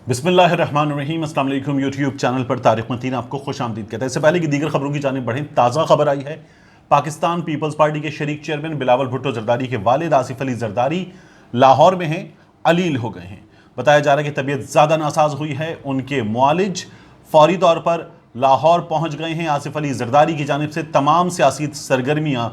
बिस्मिल्लाहिर्रहमानिर्रहीम। अस्सलाम वालेकुम। यूट्यूब चैनल पर तारिक मतीन आपको खुश आमदीद कहता है। इससे पहले कि दीगर खबरों की जानिब बढ़ें, ताज़ा खबर आई है। पाकिस्तान पीपल्स पार्टी के शरीक चेयरमैन बिलावल भुट्टो जरदारी के वालिद आसिफ अली जरदारी लाहौर में हैं, अलील हो गए हैं। बताया जा रहा है कि तबीयत ज़्यादा नासाज हुई है। उनके मुआलिज फौरी तौर पर लाहौर पहुँच गए हैं। आसिफ अली जरदारी की जानिब से तमाम सियासी सरगर्मियाँ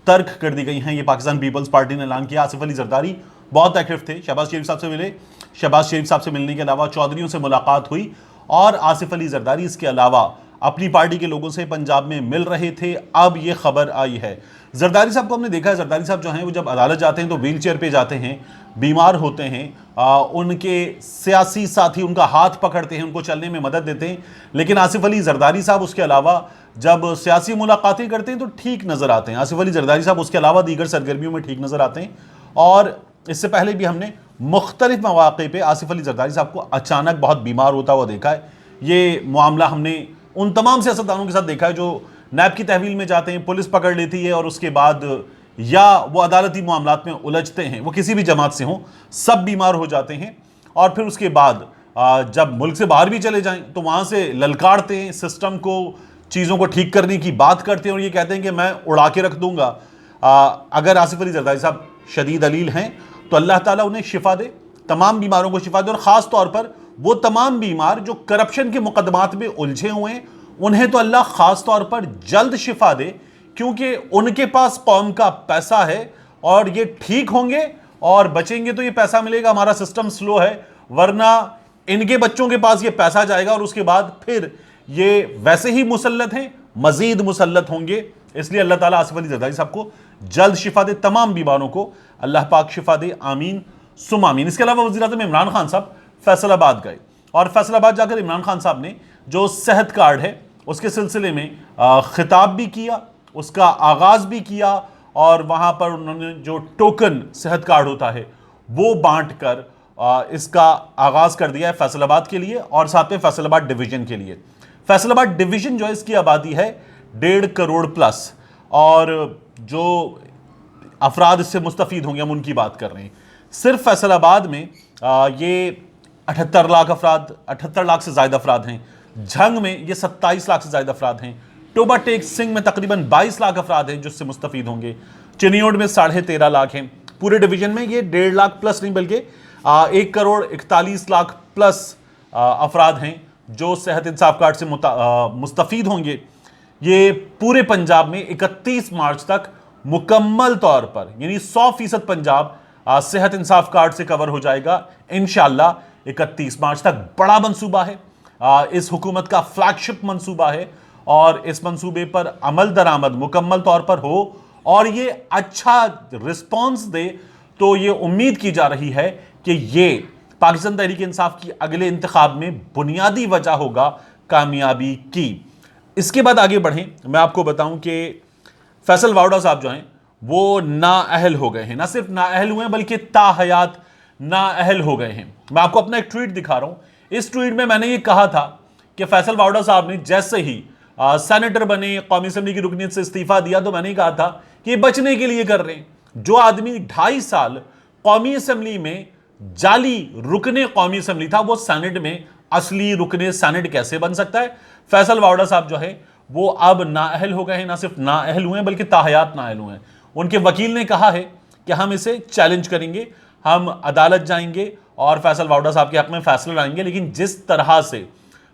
तर्क कर दी गई हैं। ये पाकिस्तान पीपल्स पार्टी ने ऐलान किया। आसिफ अली जरदारी बहुत एक्टिव थे। शहबाज शरीफ साहब से मिले। शहबाज शरीफ साहब से मिलने के अलावा चौधरियों से मुलाकात हुई और आसिफ अली जरदारी इसके अलावा अपनी पार्टी के लोगों से पंजाब में मिल रहे थे। अब ये खबर आई है, जरदारी साहब को हमने देखा है। जरदारी साहब जो हैं वो जब अदालत जाते हैं तो व्हील चेयर पे जाते हैं, बीमार होते हैं। उनके सियासी साथी उनका हाथ पकड़ते हैं, उनको चलने में मदद देते हैं। लेकिन आसिफ अली जरदारी साहब उसके अलावा जब सियासी मुलाकातें करते हैं तो ठीक नज़र आते हैं। आसिफ अली जरदारी साहब उसके अलावा दीगर सरगर्मियों में ठीक नज़र आते हैं। और इससे पहले भी हमने मुख्तलिफ मौक़े पे आसिफ अली जरदारी साहब को अचानक बहुत बीमार होता हुआ देखा है। ये मामला हमने उन तमाम सियासतदानों के साथ देखा है जो नैब की तहवील में जाते हैं, पुलिस पकड़ लेती है और उसके बाद या वो अदालती मामलात में उलझते हैं, वो किसी भी जमात से हों, सब बीमार हो जाते हैं। और फिर उसके बाद जब मुल्क से बाहर भी चले जाएं तो वहाँ से ललकारते हैं सिस्टम को, चीज़ों को ठीक करने की बात करते हैं और ये कहते हैं कि मैं उड़ा के रख दूंगा। अगर आसिफ अली जरदारी साहब शदीद अलील हैं तो अल्लाह ताला उन्हें शिफा दे, तमाम बीमारों को शिफा दे। और ख़ास तौर पर वो तमाम बीमार जो करप्शन के मुकदमात में उलझे हुए हैं, उन्हें तो अल्लाह ख़ास तौर पर जल्द शिफा दे, क्योंकि उनके पास कौम का पैसा है और ये ठीक होंगे और बचेंगे तो ये पैसा मिलेगा। हमारा सिस्टम स्लो है, वरना इनके बच्चों के पास ये पैसा जाएगा और उसके बाद फिर ये वैसे ही मुसल्लत हैं, मज़ीद मुसल्लत होंगे। इसलिए अल्लाह ताला आसिफ अली जरदारी साहब को जल्द शिफा दे, तमाम बीमारों को अल्लाह पाक शिफा दे, आमीन सुम आमीन। इसके अलावा वज़ीर आज़म इमरान खान साहब फैसलाबाद गए और फैसलाबाद जाकर इमरान खान साहब ने जो सेहत कार्ड है उसके सिलसिले में खिताब भी किया, उसका आगाज़ भी किया और वहाँ पर उन्होंने जो टोकन सेहत कार्ड होता है वो बांट कर इसका आगाज़ कर दिया है फैसलाबाद के लिए और साथ में फैसलाबाद डिवीज़न के लिए। फैसलाबाद डिवीज़न जो है इसकी आबादी है 1.5 करोड़ प्लस और जो अफराद इससे मुस्तफ़ीद होंगे हम उनकी बात कर रहे हैं। सिर्फ फैसलाबाद में ये 78 लाख अफराद, 78 लाख से ज़्यादा अफराद हैं। झंग में ये 27 लाख से ज़्यादा अफराद हैं। टोबा टेक सिंह में तकरीबन 22 लाख अफराद हैं जिससे मुस्तफ़ीद होंगे। चिनियोड में 13.5 लाख हैं। पूरे डिवीज़न में ये 1.5 लाख प्लस नहीं बल्कि 1 करोड़ 41 लाख प्लस अफराद हैं जो सेहत इंसाफ कार्ड से मुस्तफ़ीद होंगे। ये पूरे पंजाब में 31 मार्च तक मुकम्मल तौर पर यानी 100% पंजाब सेहत इंसाफ कार्ड से कवर हो जाएगा इंशाअल्लाह 31 मार्च तक। बड़ा मंसूबा है, इस हुकूमत का फ्लैगशिप मंसूबा है और इस मंसूबे पर अमल दरामद मुकम्मल तौर पर हो और ये अच्छा रिस्पॉन्स दे तो ये उम्मीद की जा रही है कि ये पाकिस्तान तहरीक इंसाफ की अगले इंतखाब में बुनियादी वजह होगा कामयाबी की। इसके बाद आगे बढ़ें, मैं आपको बताऊं कि फैसल वावड़ा साहब जो हैं वो नाअहल हो गए हैं। ना सिर्फ नाअहल हुए हैं बल्कि ताहयात नाअहल हो गए हैं। मैं आपको अपना एक ट्वीट दिखा रहा हूं। इस ट्वीट में मैंने ये कहा था कि फैसल वावड़ा साहब ने जैसे ही सेनेटर बने, कौमी असेंबली की रुकनीत से इस्तीफा दिया, तो मैंने कहा था कि बचने के लिए कर रहे हैं। जो आदमी 2.5 साल कौमी असेंबली में जाली रुकने कौमी असेंबली था, वो सेनेट में असली रुकने सेनेट कैसे बन सकता है? फैसल वावड़ा साहब जो है वो अब नाअहल हो गए हैं। ना सिर्फ नाअहल हुए हैं बल्कि ताहयात नाअहल हुए हैं। उनके वकील ने कहा है कि हम इसे चैलेंज करेंगे, हम अदालत जाएंगे और फैसल वावड़ा साहब के हक में फैसला लाएंगे। लेकिन जिस तरह से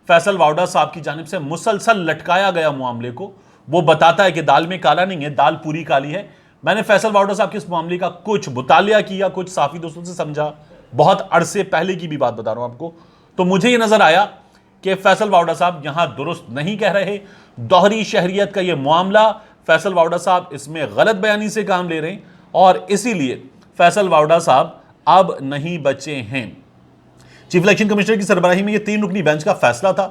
फैसल वावड़ा साहब की जानिब से मुसलसल लटकाया गया मामले को, वो बताता है कि दाल में काला नहीं है, दाल पूरी काली है। मैंने फैसल वावड़ा साहब के इस मामले का कुछ मुतालिया किया, कुछ साफी दोस्तों से समझा, बहुत अरसे पहले की भी बात बता रहा हूं आपको। तो मुझे ये नजर आया कि फैसल वावड़ा साहब यहां दुरुस्त नहीं कह रहे। दोहरी शहरियत का ये मामला, फैसल वावड़ा साहब इसमें गलत बयानी से काम ले रहे हैं और इसीलिए फैसल वावड़ा साहब अब नहीं बचे हैं। चीफ इलेक्शन कमिश्नर की सरबराही में ये 3 रुकनी बेंच का फैसला था,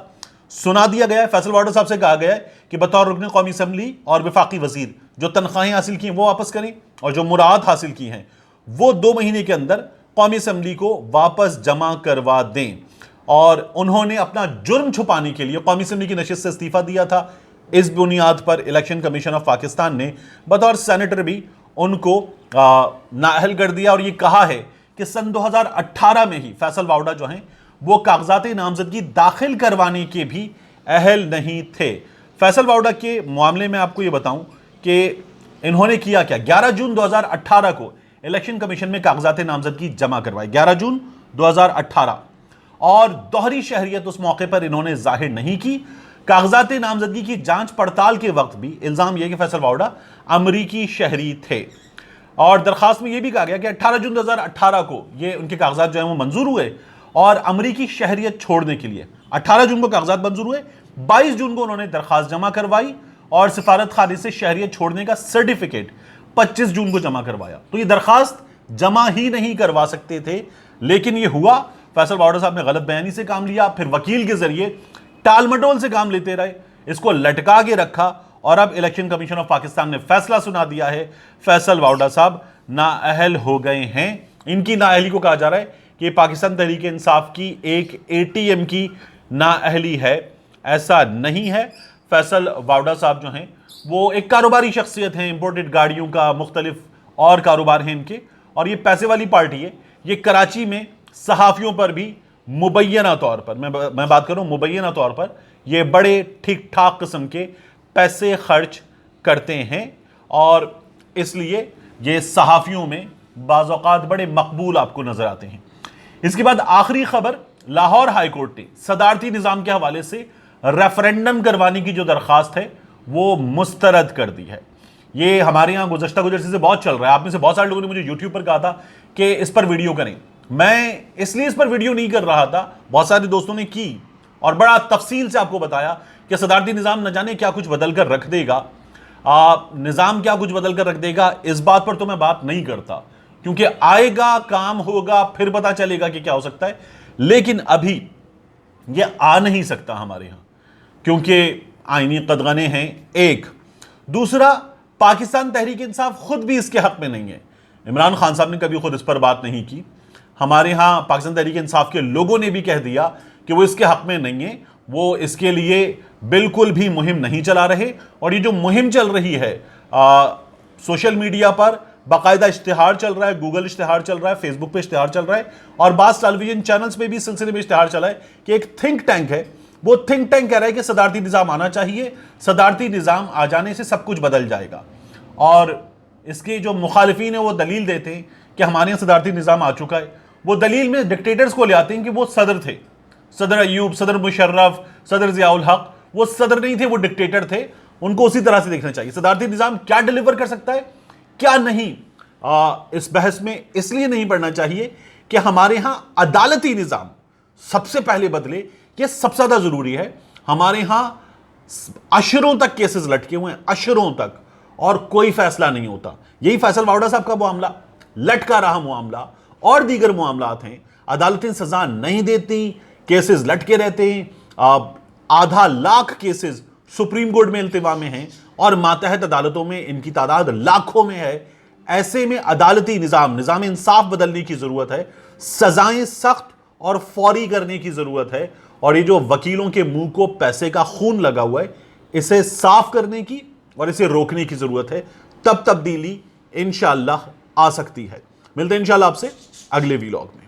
सुना दिया गया है। फैसल वावड़ा साहब से कहा गया है कि बतौर रुकने कौमी असेंबली और वफाकी वजीर जो तनख्वाहें हासिल की हैं वो वापस करें और जो मुराद हासिल की हैं वो 2 महीने के अंदर कौमी असेंबली को वापस जमा करवा दें। और उन्होंने अपना जुर्म छुपाने के लिए कौमी असेंबली की नशिस्त से इस्तीफा दिया था। इस बुनियाद पर इलेक्शन कमीशन ऑफ पाकिस्तान ने बतौर सेनेटर भी उनको नाअहल कर दिया और ये कहा है कि सन 2018 में ही फैसल वावड़ा जो हैं وہ کاغذات نامزدگی داخل کروانے کے بھی اہل نہیں تھے۔ فیصل واؤڈا کے معاملے میں آپ کو یہ بتاؤں کہ انہوں نے کیا کیا، 11 جون 2018 کو الیکشن کمیشن میں کاغذات نامزدگی جمع کروائی، 11 جون 2018، اور دوہری شہریت اس موقع پر انہوں نے ظاہر نہیں کی۔ کاغذات نامزدگی کی جانچ پڑتال کے وقت بھی الزام یہ کہ فیصل واؤڈا امریکی شہری تھے، اور درخواست میں یہ بھی کہا گیا کہ 18 جون 2018 کو یہ ان کے کاغذات جو ہیں وہ منظور ہوئے، اور امریکی شہریت چھوڑنے کے لیے 18 جون کو کاغذات منظور ہوئے، 22 جون کو انہوں نے درخواست جمع کروائی، اور سفارت خانے سے شہریت چھوڑنے کا سرٹیفکیٹ 25 جون کو جمع کروایا۔ تو یہ درخواست جمع ہی نہیں کروا سکتے تھے، لیکن یہ ہوا۔ فیصل واؤڈا صاحب نے غلط بیانی سے کام لیا، پھر وکیل کے ذریعے ٹال مٹول سے کام لیتے رہے، اس کو لٹکا کے رکھا، اور اب الیکشن کمیشن آف پاکستان نے فیصلہ سنا دیا ہے، فیصل واؤڈا صاحب نااہل ہو گئے ہیں۔ ان کی نااہلی کو کہا جا رہا ہے کہ پاکستان تحریک انصاف کی ایک اے ٹی ایم کی نااہلی ہے، ایسا نہیں ہے۔ فیصل واؤڈا صاحب جو ہیں وہ ایک کاروباری شخصیت ہیں، امپورٹڈ گاڑیوں کا مختلف اور کاروبار ہیں ان کے، اور یہ پیسے والی پارٹی ہے۔ یہ کراچی میں صحافیوں پر بھی مبینہ طور پر، میں بات کروں مبینہ طور پر، یہ بڑے ٹھیک ٹھاک قسم کے پیسے خرچ کرتے ہیں، اور اس لیے یہ صحافیوں میں بعض اوقات بڑے مقبول آپ کو نظر آتے ہیں۔ اس کے بعد آخری خبر، لاہور ہائی کورٹ نے صدارتی نظام کے حوالے سے ریفرینڈم کروانے کی جو درخواست ہے وہ مسترد کر دی ہے۔ یہ ہمارے یہاں گزشتہ سے بہت چل رہا ہے، آپ میں سے بہت سارے لوگوں نے مجھے یوٹیوب پر کہا تھا کہ اس پر ویڈیو کریں، میں اس لیے اس پر ویڈیو نہیں کر رہا تھا، بہت سارے دوستوں نے کی اور بڑا تفصیل سے آپ کو بتایا کہ صدارتی نظام نہ جانے کیا کچھ بدل کر رکھ دے گا، نظام کیا کچھ بدل کر رکھ دے گا، اس بات پر تو میں بات نہیں کرتا، کیونکہ آئے گا، کام ہوگا، پھر پتا چلے گا کہ کیا ہو سکتا ہے، لیکن ابھی یہ آ نہیں سکتا ہمارے ہاں، کیونکہ آئینی قدغنے ہیں ایک، دوسرا پاکستان تحریک انصاف خود بھی اس کے حق میں نہیں ہے۔ عمران خان صاحب نے کبھی خود اس پر بات نہیں کی، ہمارے ہاں پاکستان تحریک انصاف کے لوگوں نے بھی کہہ دیا کہ وہ اس کے حق میں نہیں ہے، وہ اس کے لیے بالکل بھی مہم نہیں چلا رہے، اور یہ جو مہم چل رہی ہے سوشل میڈیا پر باقاعدہ اشتہار چل رہا ہے، گوگل اشتہار چل رہا ہے، فیس بک پہ اشتہار چل رہا ہے، اور بعض ٹیلی ویژن چینلز پہ بھی سلسلے میں اشتہار چلا ہے کہ ایک تھنک ٹینک ہے، وہ تھنک ٹینک کہہ رہا ہے کہ صدارتی نظام آنا چاہیے، صدارتی نظام آ جانے سے سب کچھ بدل جائے گا، اور اس کے جو مخالفین ہیں وہ دلیل دیتے ہیں کہ ہمارے یہاں صدارتی نظام آ چکا ہے، وہ دلیل میں ڈکٹیٹرز کو لے آتے ہیں کہ وہ صدر تھے، صدر ایوب، صدر مشرف، صدر ضیاء الحق، وہ صدر نہیں تھے، وہ ڈکٹیٹر تھے، ان کو اسی طرح سے دیکھنا چاہیے۔ صدارتی نظام کیا ڈیلیور کر سکتا ہے کیا نہیں، اس بحث میں اس لیے نہیں پڑھنا چاہیے کہ ہمارے ہاں عدالتی نظام سب سے پہلے بدلے، یہ سب سے زیادہ ضروری ہے۔ ہمارے ہاں اشروں تک کیسز لٹکے ہوئے ہیں، اشروں تک، اور کوئی فیصلہ نہیں ہوتا۔ یہی فیصل واؤڈا صاحب کا معاملہ، لٹکا رہا معاملہ، اور دیگر معاملات ہیں، عدالتیں سزا نہیں دیتی، کیسز لٹکے رہتے ہیں، 1.5 لاکھ کیسز سپریم کورٹ میں التوا میں ہیں، اور ماتحت عدالتوں میں ان کی تعداد لاکھوں میں ہے۔ ایسے میں عدالتی نظام انصاف بدلنے کی ضرورت ہے، سزائیں سخت اور فوری کرنے کی ضرورت ہے، اور یہ جو وکیلوں کے منہ کو پیسے کا خون لگا ہوا ہے، اسے صاف کرنے کی اور اسے روکنے کی ضرورت ہے، تب تبدیلی انشاءاللہ آ سکتی ہے۔ ملتے ہیں انشاءاللہ آپ سے اگلے ویلاگ میں۔